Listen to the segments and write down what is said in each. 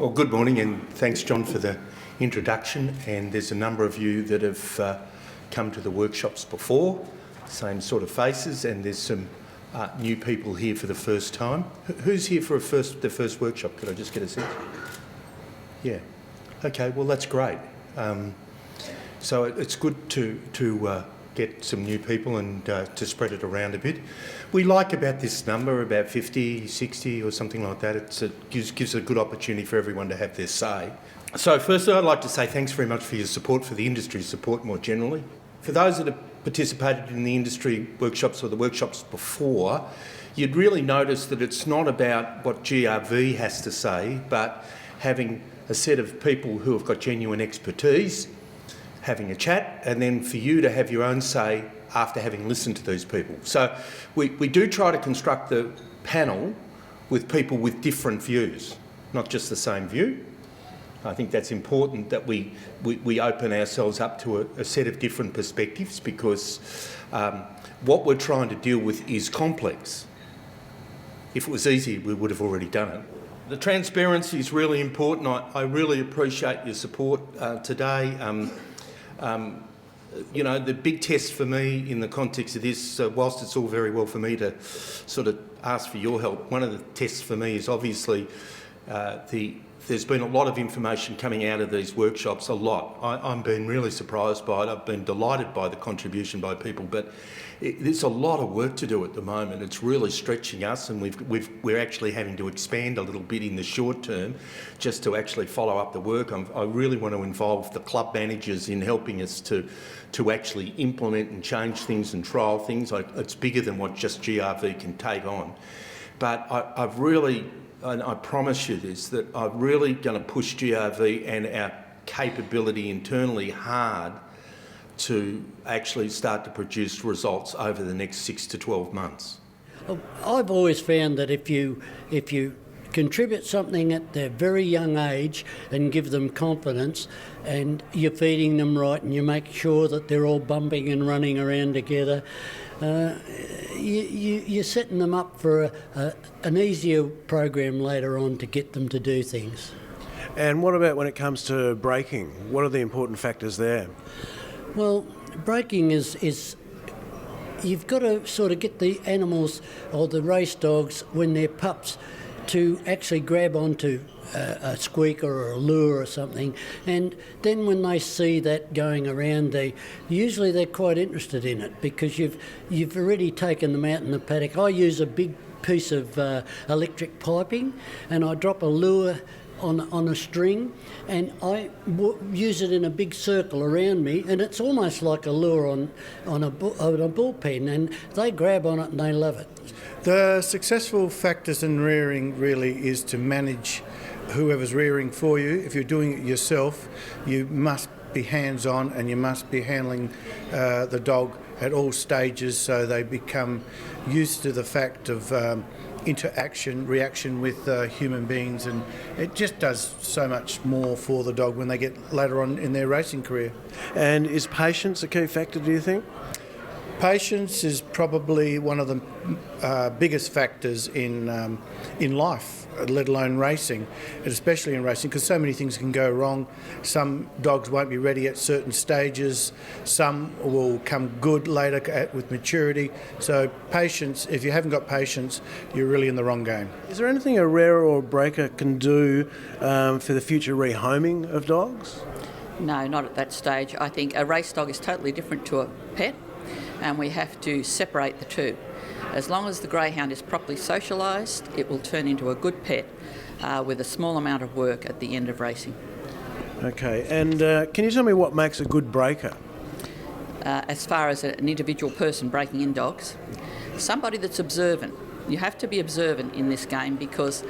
Well, good morning, and thanks, John, for the introduction. And there's a number of you that have come to the workshops before, same sort of faces, and there's some new people here for the first time. Who's here for the first workshop? Could I just get a sense? Yeah. Okay, well, that's great. So it's good to get some new people and to spread it around a bit. We like about this number, about 50, 60 or something like that. It gives a good opportunity for everyone to have their say. So firstly, I'd like to say thanks very much for your support, for the industry support more generally. For those that have participated in the industry workshops or the workshops before, you'd really notice that it's not about what GRV has to say, but having a set of people who have got genuine expertise, having a chat, and then for you to have your own say after having listened to these people. So we do try to construct the panel with people with different views, not just the same view. I think that's important that we open ourselves up to a set of different perspectives, because what we're trying to deal with is complex. If it was easy, we would have already done it. The transparency is really important. I really appreciate your support today. You know, the big test for me in the context of this, whilst it's all very well for me to sort of ask for your help, one of the tests for me is obviously there's been a lot of information coming out of these workshops, a lot. I'm being really surprised by it. I've been delighted by the contribution by people, but there's a lot of work to do at the moment. It's really stretching us, and we're actually having to expand a little bit in the short term just to actually follow up the work. I really want to involve the club managers in helping us to actually implement and change things and trial things. It's bigger than what just GRV can take on. But I've really, and I promise you this, that I'm really going to push GRV and our capability internally hard to actually start to produce results over the next 6 to 12 months. I've always found that if you contribute something at their very young age and give them confidence, and you're feeding them right and you make sure that they're all bumping and running around together, you're setting them up for an easier program later on to get them to do things. And what about when it comes to breaking? What are the important factors there? Well, breaking is you've got to sort of get the animals or the race dogs when they're pups to actually grab onto a squeaker or a lure or something, and then when they see that going around, they're quite interested in it, because you've already taken them out in the paddock. I use a big piece of electric piping, and I drop a lure on a string, and I use it in a big circle around me, and it's almost like a lure on a bullpen, and they grab on it and they love it. The successful factors in rearing really is to manage whoever's rearing for you. If you're doing it yourself, you must be hands-on, and you must be handling the dog at all stages, so they become used to the fact of reaction with human beings, and it just does so much more for the dog when they get later on in their racing career. And is patience a key factor, do you think? Patience is probably one of the biggest factors in life, let alone racing, and especially in racing, because so many things can go wrong. Some dogs won't be ready at certain stages, some will come good later with maturity. So patience, if you haven't got patience, you're really in the wrong game. Is there anything a rearer or breaker can do for the future rehoming of dogs? No, not at that stage. I think a race dog is totally different to a pet, and we have to separate the two. As long as the greyhound is properly socialised, it will turn into a good pet with a small amount of work at the end of racing. Okay, and can you tell me what makes a good breaker? As far as an individual person breaking in dogs, somebody that's observant. You have to be observant in this game, because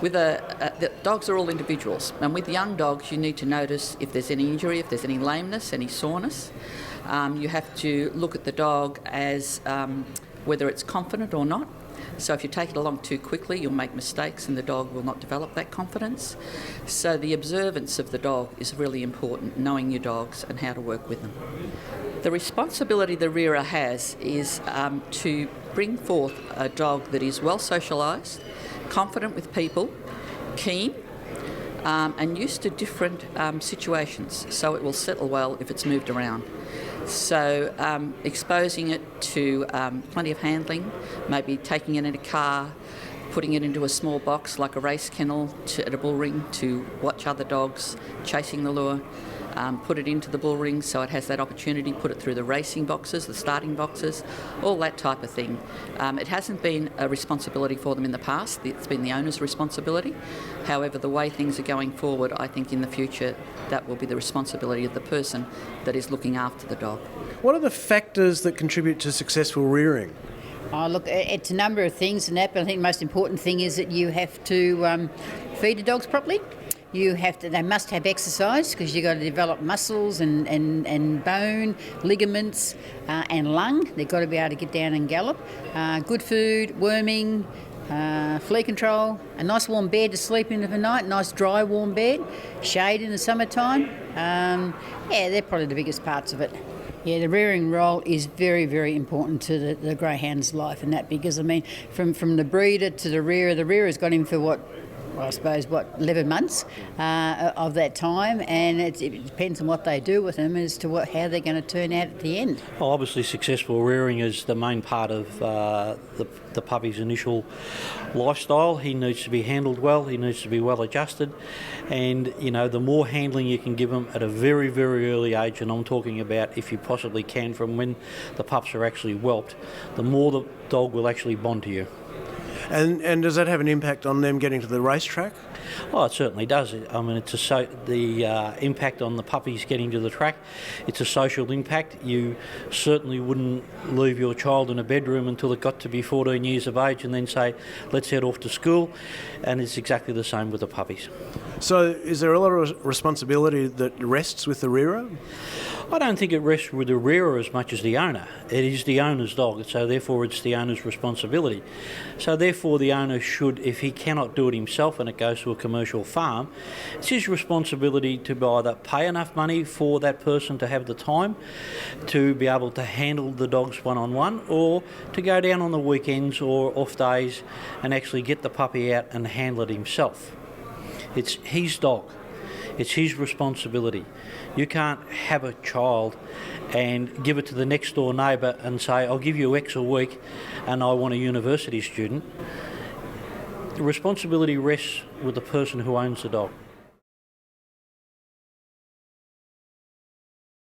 with the dogs are all individuals, and with young dogs you need to notice if there's any injury, if there's any lameness, any soreness. You have to look at the dog as whether it's confident or not. So if you take it along too quickly, you'll make mistakes and the dog will not develop that confidence. So the observance of the dog is really important, knowing your dogs and how to work with them. The responsibility the rearer has is to bring forth a dog that is well socialised, confident with people, keen, and used to different situations, so it will settle well if it's moved around. So exposing it to plenty of handling, maybe taking it in a car, putting it into a small box like a race kennel at a bull ring to watch other dogs chasing the lure, put it into the bull ring so it has that opportunity, put it through the racing boxes, the starting boxes, all that type of thing. It hasn't been a responsibility for them in the past, it's been the owner's responsibility. However, the way things are going forward, I think in the future that will be the responsibility of the person that is looking after the dog. What are the factors that contribute to successful rearing? Oh, look, it's a number of things and that, but I think the most important thing is that you have to feed the dogs properly. They must have exercise because you've got to develop muscles and bone, ligaments and lung. They've got to be able to get down and gallop. Good food, worming, flea control, a nice warm bed to sleep in the night, nice dry warm bed, shade in the summertime. They're probably the biggest parts of it. Yeah, the rearing role is very, very important to the greyhound's life and that, because, I mean, from the breeder to the rearer's got him for 11 months of that time, and it depends on what they do with him as to how they're going to turn out at the end. Well, obviously successful rearing is the main part of the puppy's initial lifestyle. He needs to be handled well, he needs to be well adjusted, and the more handling you can give him at a very, very early age, and I'm talking about if you possibly can from when the pups are actually whelped, the more the dog will actually bond to you. And does that have an impact on them getting to the racetrack? Oh, it certainly does. I mean, the impact on the puppies getting to the track, it's a social impact. You certainly wouldn't leave your child in a bedroom until it got to be 14 years of age and then say, let's head off to school. And it's exactly the same with the puppies. So is there a lot of responsibility that rests with the rearer? I don't think it rests with the rearer as much as the owner. It is the owner's dog, so therefore it's the owner's responsibility. So therefore the owner should, if he cannot do it himself and it goes to a commercial farm, it's his responsibility to either pay enough money for that person to have the time to be able to handle the dogs one-on-one, or to go down on the weekends or off days and actually get the puppy out and handle it himself. It's his dog. It's his responsibility. You can't have a child and give it to the next door neighbour and say, I'll give you X a week and I want a university student. The responsibility rests with the person who owns the dog.